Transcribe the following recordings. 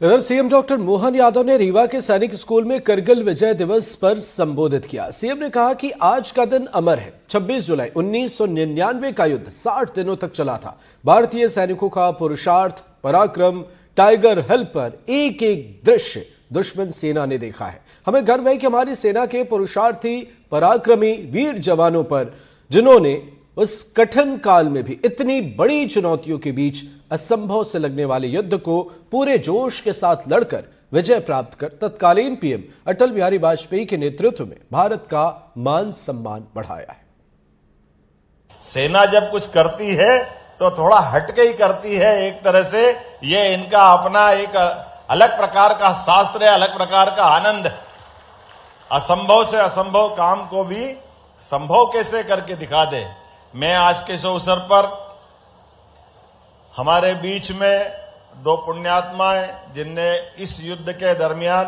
इधर CM doctor Mohan Yadav ने रीवा के सैनिक स्कूल में करगिल विजय दिवस पर संबोधित किया। सीएम ने कहा कि आज का दिन अमर है। 26 जुलाई 1999 का युद्ध 60 दिनों तक चला था। भारतीय सैनिकों का पुरुषार्थ, पराक्रम, टाइगर हिल पर एक एक दृश्य दुश्मन सेना ने देखा है। हमें गर्व है कि हमारी सेना के पुरुषार्थी, पराक्रमी वीर जवानों पर, जिन्होंने उस कठिन काल में भी इतनी बड़ी चुनौतियों के बीच असंभव से लगने वाले युद्ध को पूरे जोश के साथ लड़कर विजय प्राप्त कर तत्कालीन पीएम अटल बिहारी वाजपेयी के नेतृत्व में भारत का मान सम्मान बढ़ाया है। सेना जब कुछ करती है तो थोड़ा हटके ही करती है। एक तरह से ये इनका अपना एक अलग प्रकार का शास्त्र है, अलग प्रकार का आनंद है। असंभव से असंभव काम को भी संभव कैसे करके दिखा दे। मैं आज के इस अवसर पर हमारे बीच में दो पुण्यात्माएं जिनने इस युद्ध के दरमियान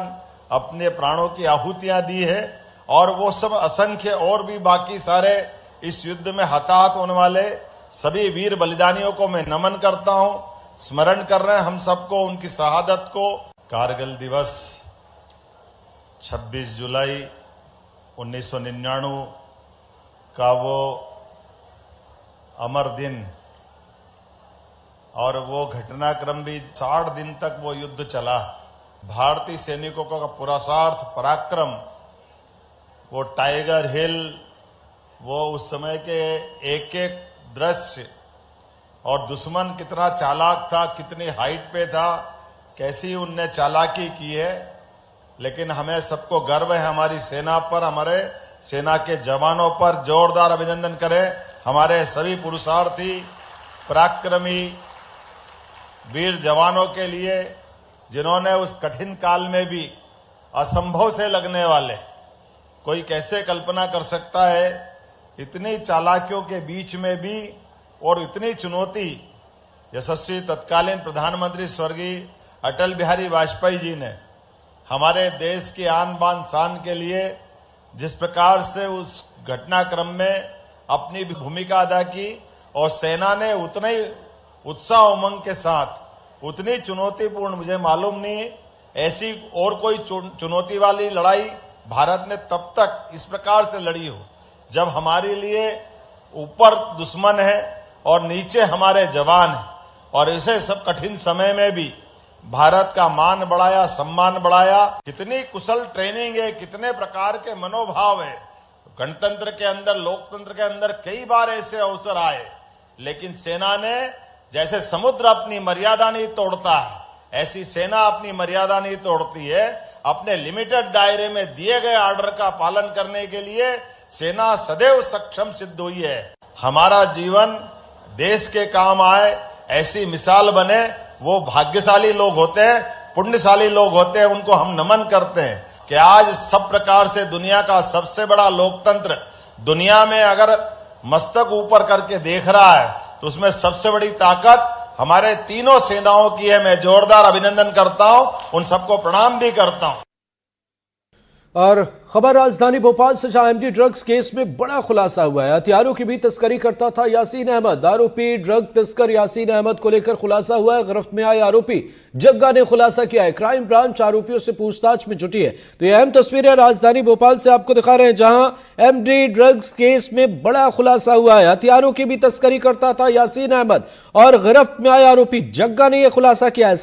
अपने प्राणों की आहुतियां दी है, और वो सब असंख्य और भी बाकी सारे इस युद्ध में हताहत होने वाले सभी वीर बलिदानियों को मैं नमन करता हूं, स्मरण कर रहे हैं हम सबको उनकी शहादत को। कारगिल दिवस 26 जुलाई 1999 का वो अमर दिन, और वो घटनाक्रम भी 60 दिन तक वो युद्ध चला। भारतीय सैनिकों का पुरुषार्थ, पराक्रम, वो टाइगर हिल, वो उस समय के एक एक दृश्य, और दुश्मन कितना चालाक था, कितनी हाइट पे था, कैसी उनने चालाकी की है। लेकिन हमें सबको गर्व है हमारी सेना पर, हमारे सेना के जवानों पर। जोरदार अभिनंदन करें हमारे सभी पुरुषार्थी, पराक्रमी वीर जवानों के लिए, जिन्होंने उस कठिन काल में भी असंभव से लगने वाले, कोई कैसे कल्पना कर सकता है, इतनी चालाकियों के बीच में भी और इतनी चुनौती, यशस्वी तत्कालीन प्रधानमंत्री स्वर्गीय अटल बिहारी वाजपेयी जी ने हमारे देश की आन बान शान के लिए जिस प्रकार से उस घटनाक्रम में अपनी भूमिका अदा की, और सेना ने उतने ही उत्साह उमंग के साथ, उतनी चुनौतीपूर्ण, मुझे मालूम नहीं ऐसी और कोई चुनौती वाली लड़ाई भारत ने तब तक इस प्रकार से लड़ी हो, जब हमारे लिए ऊपर दुश्मन है और नीचे हमारे जवान हैं। और इसे सब कठिन समय में भी भारत का मान बढ़ाया, सम्मान बढ़ाया। कितनी कुशल ट्रेनिंग है, कितने प्रकार के मनोभाव है। गणतंत्र के अंदर, लोकतंत्र के अंदर कई बार ऐसे अवसर आए, लेकिन सेना ने, जैसे समुद्र अपनी मर्यादा नहीं तोड़ता है, ऐसी सेना अपनी मर्यादा नहीं तोड़ती है। अपने लिमिटेड दायरे में दिए गए ऑर्डर का पालन करने के लिए सेना सदैव सक्षम सिद्ध हुई है। हमारा जीवन देश के काम आए, ऐसी मिसाल बने, वो भाग्यशाली लोग होते हैं, पुण्यशाली लोग होते हैं, उनको हम नमन करते हैं कि आज सब प्रकार से दुनिया का सबसे बड़ा लोकतंत्र दुनिया में अगर मस्तक ऊपर करके देख रहा है, तो उसमें सबसे बड़ी ताकत हमारे तीनों सेनाओं की है। मैं जोरदार अभिनंदन करता हूं, उन सबको प्रणाम भी करता हूं। और खबर राजधानी भोपाल से, जहां एमडी ड्रग्स केस में बड़ा खुलासा हुआ है। हथियारों की भी तस्करी करता था यासीन अहमद। आरोपी ड्रग तस्कर यासीन अहमद को लेकर खुलासा हुआ है। गिरफ्त में आए आरोपी जग्गा ने खुलासा किया है। क्राइम ब्रांच आरोपियों से पूछताछ में जुटी है। तो यह अहम तस्वीरें राजधानी भोपाल से आपको दिखा रहे हैं, जहां एमडी ड्रग्स केस में बड़ा खुलासा हुआ है। हथियारों की भी तस्करी करता था यासीन अहमद, और गिरफ्त में आए आरोपी जग्गा ने यह खुलासा किया है।